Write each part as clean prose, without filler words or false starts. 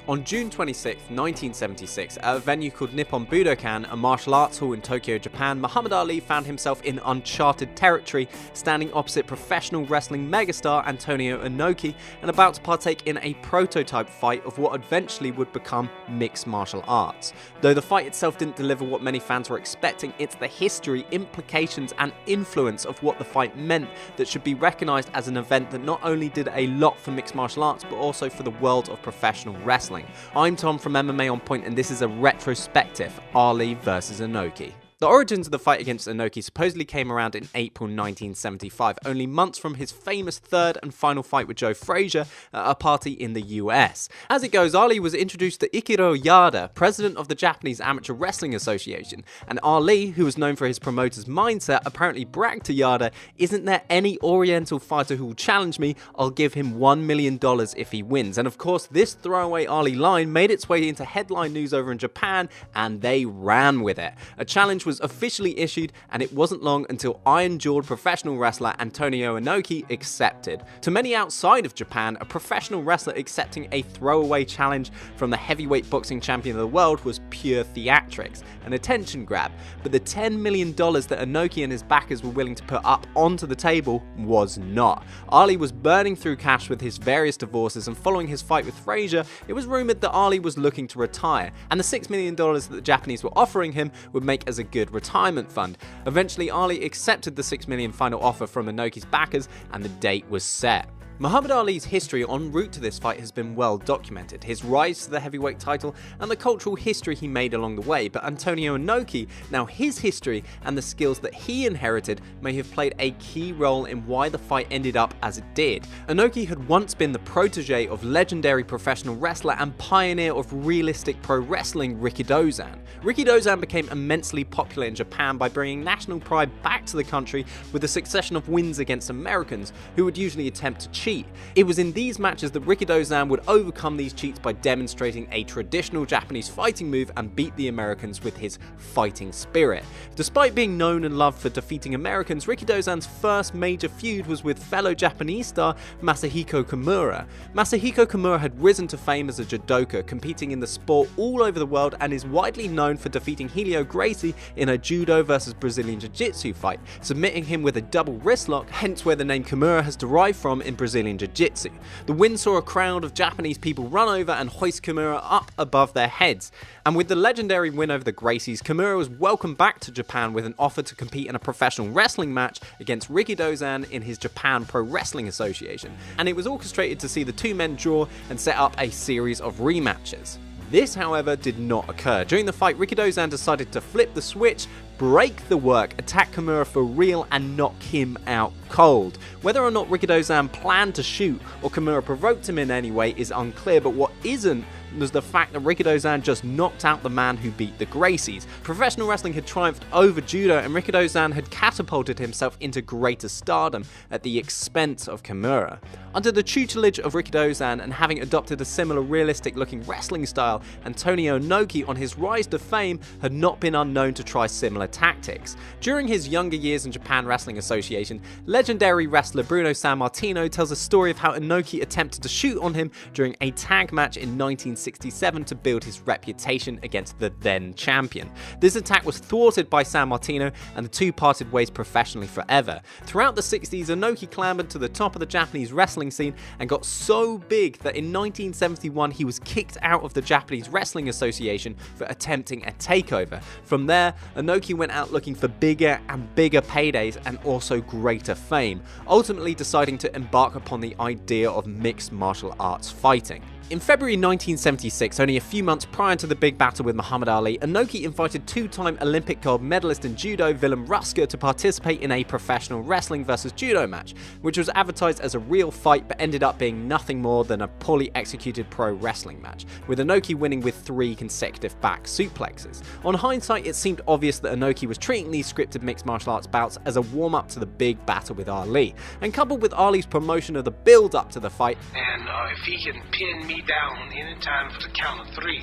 On June 26, 1976, at a venue called Nippon Budokan, a martial arts hall in Tokyo, Japan, Muhammad Ali found himself in uncharted territory, standing opposite professional wrestling megastar Antonio Inoki and about to partake in a prototype fight of what eventually would become mixed martial arts. Though the fight itself didn't deliver what many fans were expecting, it's the history, implications and influence of what the fight meant that should be recognised as an event that not only did a lot for mixed martial arts but also for the world of professional wrestling. I'm Tom from MMA On Point and this is a retrospective Ali vs Inoki. The origins of the fight against Inoki supposedly came around in April 1975, only months from his famous third and final fight with Joe Frazier at a party in the US. As it goes, Ali was introduced to Ikiro Yada, president of the Japanese Amateur Wrestling Association, and Ali, who was known for his promoter's mindset, apparently bragged to Yada, "Isn't there any Oriental fighter who will challenge me? I'll give him $1 million if he wins." And of course, this throwaway Ali line made its way into headline news over in Japan, and they ran with it. A challenge was officially issued, and it wasn't long until iron-jawed professional wrestler Antonio Inoki accepted. To many outside of Japan, a professional wrestler accepting a throwaway challenge from the heavyweight boxing champion of the world was pure theatrics, an attention grab, but the $10 million that Inoki and his backers were willing to put up onto the table was not. Ali was burning through cash with his various divorces, and following his fight with Frazier, it was rumoured that Ali was looking to retire, and the $6 million that the Japanese were offering him would make as a good retirement fund. Eventually, Ali accepted the $6 million final offer from Inoki's backers, and the date was set. Muhammad Ali's history en route to this fight has been well documented, his rise to the heavyweight title and the cultural history he made along the way, but Antonio Inoki, now his history and the skills that he inherited may have played a key role in why the fight ended up as it did. Inoki had once been the protege of legendary professional wrestler and pioneer of realistic pro wrestling Rikidozan. Rikidozan became immensely popular in Japan by bringing national pride back to the country with a succession of wins against Americans who would usually attempt to cheat. It was in these matches that Rikidozan would overcome these cheats by demonstrating a traditional Japanese fighting move and beat the Americans with his fighting spirit. Despite being known and loved for defeating Americans, Rikidozan's first major feud was with fellow Japanese star Masahiko Kimura. Masahiko Kimura had risen to fame as a judoka, competing in the sport all over the world, and is widely known for defeating Helio Gracie in a judo versus Brazilian jiu-jitsu fight, submitting him with a double wrist lock, hence where the name Kimura has derived from in Brazilian Jiu-Jitsu. The win saw a crowd of Japanese people run over and hoist Kimura up above their heads. And with the legendary win over the Gracies, Kimura was welcomed back to Japan with an offer to compete in a professional wrestling match against Rikidozan in his Japan Pro Wrestling Association. And it was orchestrated to see the two men draw and set up a series of rematches. This, however, did not occur. During the fight, Rikidozan decided to flip the switch, break the work, attack Kimura for real and knock him out cold. Whether or not Rikidozan planned to shoot or Kimura provoked him in any way is unclear, but what isn't was the fact that Rikidozan just knocked out the man who beat the Gracies. Professional wrestling had triumphed over judo, and Rikidozan had catapulted himself into greater stardom at the expense of Kimura. Under the tutelage of Rikidozan and having adopted a similar realistic looking wrestling style, Antonio Inoki on his rise to fame had not been unknown to try similar tactics. During his younger years in Japan Wrestling Association, legendary wrestler Bruno Sammartino tells a story of how Inoki attempted to shoot on him during a tag match in 1967 to build his reputation against the then champion. This attack was thwarted by Sammartino, and the two parted ways professionally forever. Throughout the 60s, Inoki clambered to the top of the Japanese wrestling scene and got so big that in 1971 he was kicked out of the Japanese Wrestling Association for attempting a takeover. From there, Inoki went out looking for bigger and bigger paydays and also greater fame, ultimately deciding to embark upon the idea of mixed martial arts fighting. In February 1976, only a few months prior to the big battle with Muhammad Ali, Inoki invited two-time Olympic gold medalist in judo Willem Ruska to participate in a professional wrestling versus judo match, which was advertised as a real fight but ended up being nothing more than a poorly executed pro wrestling match, with Inoki winning with 3 consecutive back suplexes. On hindsight, it seemed obvious that Inoki was treating these scripted mixed martial arts bouts as a warm-up to the big battle with Ali, and coupled with Ali's promotion of the build-up to the fight, and if he can pin me down in time for the count of 3,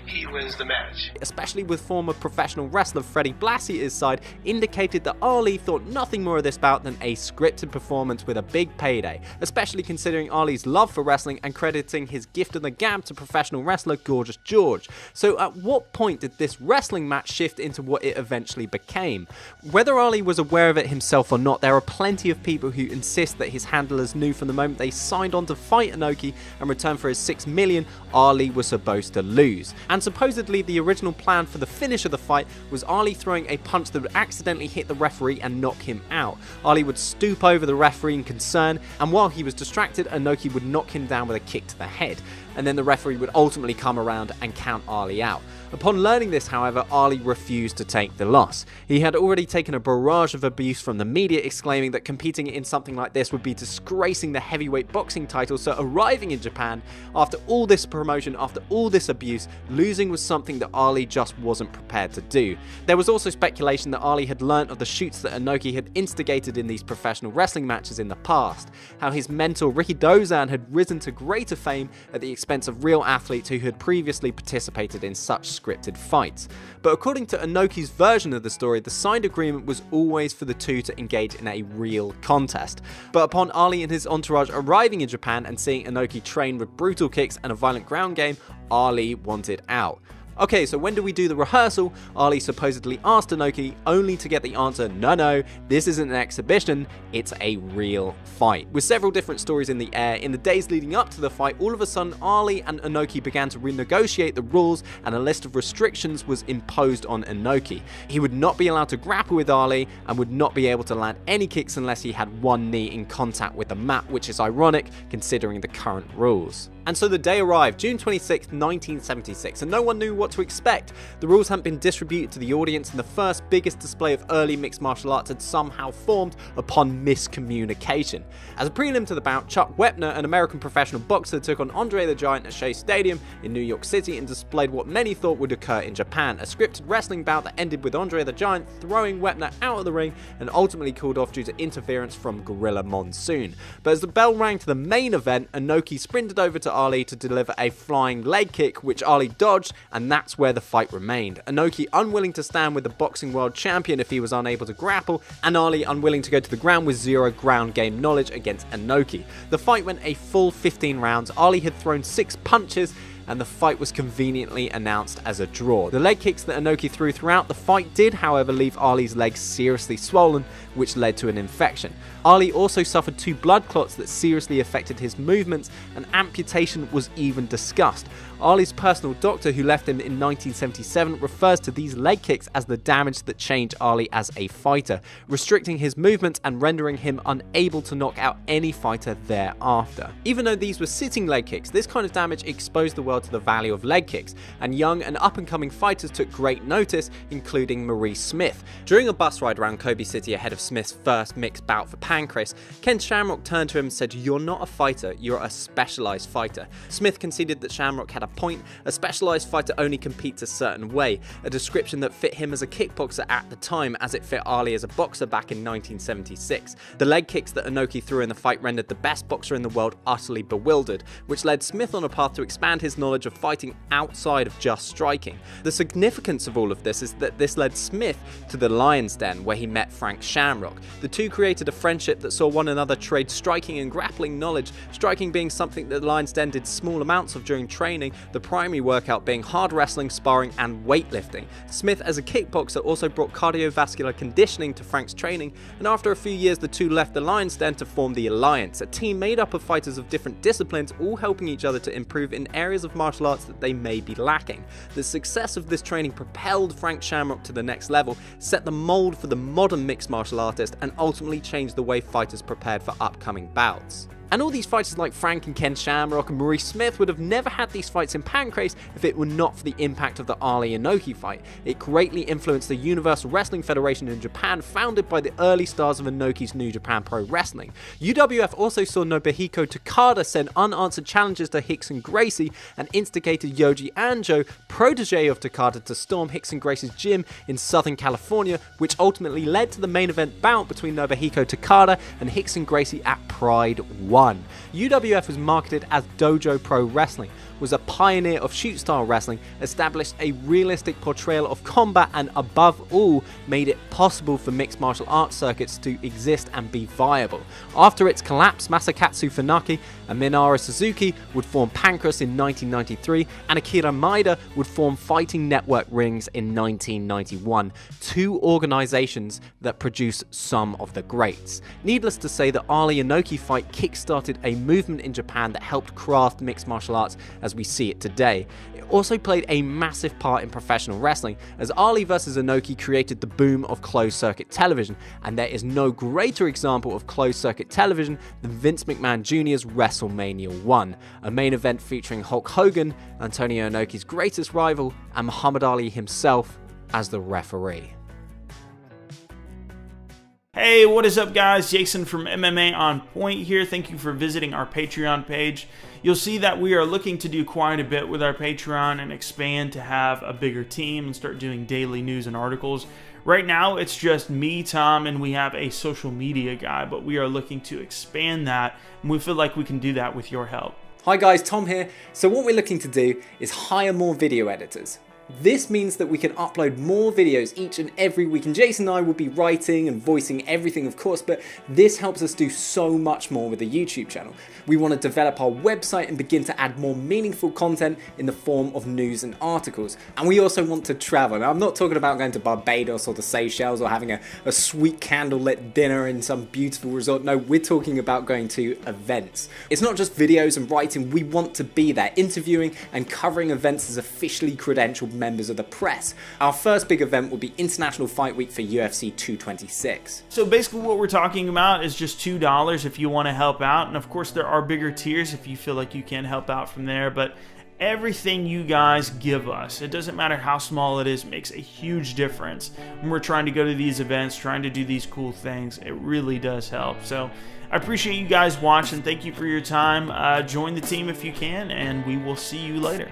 he wins the match. Especially with former professional wrestler Freddie Blassie at his side, indicated that Ali thought nothing more of this bout than a scripted performance with a big payday, especially considering Ali's love for wrestling and crediting his gift of the gab to professional wrestler Gorgeous George. So at what point did this wrestling match shift into what it eventually became? Whether Ali was aware of it himself or not, there are plenty of people who insist that his handlers knew from the moment they signed on to fight Inoki and return for his $6 million, Ali was supposed to lose. And supposedly the original plan for the finish of the fight was Ali throwing a punch that would accidentally hit the referee and knock him out. Ali would stoop over the referee in concern, and while he was distracted, Inoki would knock him down with a kick to the head, and then the referee would ultimately come around and count Ali out. Upon learning this, however, Ali refused to take the loss. He had already taken a barrage of abuse from the media, exclaiming that competing in something like this would be disgracing the heavyweight boxing title, so arriving in Japan, after all this promotion, after all this abuse, losing was something that Ali just wasn't prepared to do. There was also speculation that Ali had learnt of the shoots that Inoki had instigated in these professional wrestling matches in the past, how his mentor Rikidozan had risen to greater fame at the expense of real athletes who had previously participated in such scripted fights. But according to Inoki's version of the story, the signed agreement was always for the two to engage in a real contest. But upon Ali and his entourage arriving in Japan and seeing Inoki train with brutal kicks and a violent ground game, Ali wanted out. Okay, so when do we do the rehearsal? Ali supposedly asked Inoki, only to get the answer, no, this isn't an exhibition, it's a real fight. With several different stories in the air, in the days leading up to the fight, all of a sudden Ali and Inoki began to renegotiate the rules, and a list of restrictions was imposed on Inoki. He would not be allowed to grapple with Ali, and would not be able to land any kicks unless he had one knee in contact with the mat, which is ironic considering the current rules. And so the day arrived, June 26, 1976, and no one knew what to expect. The rules hadn't been distributed to the audience, and the first biggest display of early mixed martial arts had somehow formed upon miscommunication. As a prelim to the bout, Chuck Wepner, an American professional boxer, took on Andre the Giant at Shea Stadium in New York City and displayed what many thought would occur in Japan, a scripted wrestling bout that ended with Andre the Giant throwing Wepner out of the ring and ultimately called off due to interference from Gorilla Monsoon. But as the bell rang to the main event, Inoki sprinted over to Ali to deliver a flying leg kick, which Ali dodged, and that's where the fight remained. Inoki unwilling to stand with the boxing world champion if he was unable to grapple, and Ali unwilling to go to the ground with zero ground game knowledge against Inoki. The fight went a full 15 rounds. Ali had thrown 6 punches, and the fight was conveniently announced as a draw. The leg kicks that Inoki threw throughout the fight did, however, leave Ali's legs seriously swollen, which led to an infection. Ali also suffered 2 blood clots that seriously affected his movements, and amputation was even discussed. Ali's personal doctor, who left him in 1977, refers to these leg kicks as the damage that changed Ali as a fighter, restricting his movements and rendering him unable to knock out any fighter thereafter. Even though these were sitting leg kicks, this kind of damage exposed the world to the value of leg kicks, and young and up-and-coming fighters took great notice, including Maurice Smith. During a bus ride around Kobe City ahead of Smith's first mixed bout for Pancrase, Ken Shamrock turned to him and said, "You're not a fighter, you're a specialised fighter." Smith conceded that Shamrock had a point. A specialised fighter only competes a certain way, a description that fit him as a kickboxer at the time as it fit Ali as a boxer back in 1976. The leg kicks that Inoki threw in the fight rendered the best boxer in the world utterly bewildered, which led Smith on a path to expand his knowledge of fighting outside of just striking. The significance of all of this is that this led Smith to the Lion's Den, where he met Frank Shamrock. The two created a friendship that saw one another trade striking and grappling knowledge, striking being something that the Lion's Den did small amounts of during training, the primary workout being hard wrestling, sparring and weightlifting. Smith as a kickboxer also brought cardiovascular conditioning to Frank's training, and after a few years the two left the Lion's Den to form the Alliance, a team made up of fighters of different disciplines, all helping each other to improve in areas of martial arts that they may be lacking. The success of this training propelled Frank Shamrock to the next level, set the mold for the modern mixed martial artist, and ultimately changed the way fighters prepared for upcoming bouts. And all these fighters like Frank and Ken Shamrock and Maurice Smith would have never had these fights in Pancrase if it were not for the impact of the Ali Inoki fight. It greatly influenced the Universal Wrestling Federation in Japan, founded by the early stars of Inoki's New Japan Pro Wrestling. UWF also saw Nobuhiko Takada send unanswered challenges to Rickson Gracie and instigated Yoji Anjo, protege of Takada to storm Rickson Gracie's gym in Southern California, which ultimately led to the main event bout between Nobuhiko Takada and Rickson Gracie at Pride 1. UWF was marketed as Dojo Pro Wrestling, was a pioneer of shoot-style wrestling, established a realistic portrayal of combat, and above all, made it possible for mixed martial arts circuits to exist and be viable. After its collapse, Masakatsu Funaki and Minoru Suzuki would form Pancrase in 1993, and Akira Maeda would form Fighting Network Rings in 1991, two organizations that produce some of the greats. Needless to say, the Ali Inoki fight kickstarted a movement in Japan that helped craft mixed martial arts as we see it today. It also played a massive part in professional wrestling, as Ali vs Inoki created the boom of closed circuit television, and there is no greater example of closed circuit television than Vince McMahon Jr.'s WrestleMania 1, a main event featuring Hulk Hogan, Antonio Inoki's greatest rival, and Muhammad Ali himself as the referee. Hey, what is up guys? Jason from MMA On Point here. Thank you for visiting our Patreon page. You'll see that we are looking to do quite a bit with our Patreon and expand to have a bigger team and start doing daily news and articles. Right now, it's just me, Tom, and we have a social media guy, but we are looking to expand that, and we feel like we can do that with your help. Hi guys, Tom here. So what we're looking to do is hire more video editors. This means that we can upload more videos each and every week, and Jason and I will be writing and voicing everything, of course, but this helps us do so much more with the YouTube channel. We want to develop our website and begin to add more meaningful content in the form of news and articles. And we also want to travel. Now, I'm not talking about going to Barbados or the Seychelles or having a sweet candlelit dinner in some beautiful resort. No, we're talking about going to events. It's not just videos and writing. We want to be there, interviewing and covering events as officially credentialed members of the press. Our first big event will be International Fight Week for UFC 226. So basically what we're talking about is just $2 if you want to help out, and of course there are bigger tiers if you feel like you can help out from there, but everything you guys give us, it doesn't matter how small it is, makes a huge difference when we're trying to go to these events, trying to do these cool things. It really does help. So I appreciate you guys watching. Thank you for your time. Join the team if you can, and we will see you later.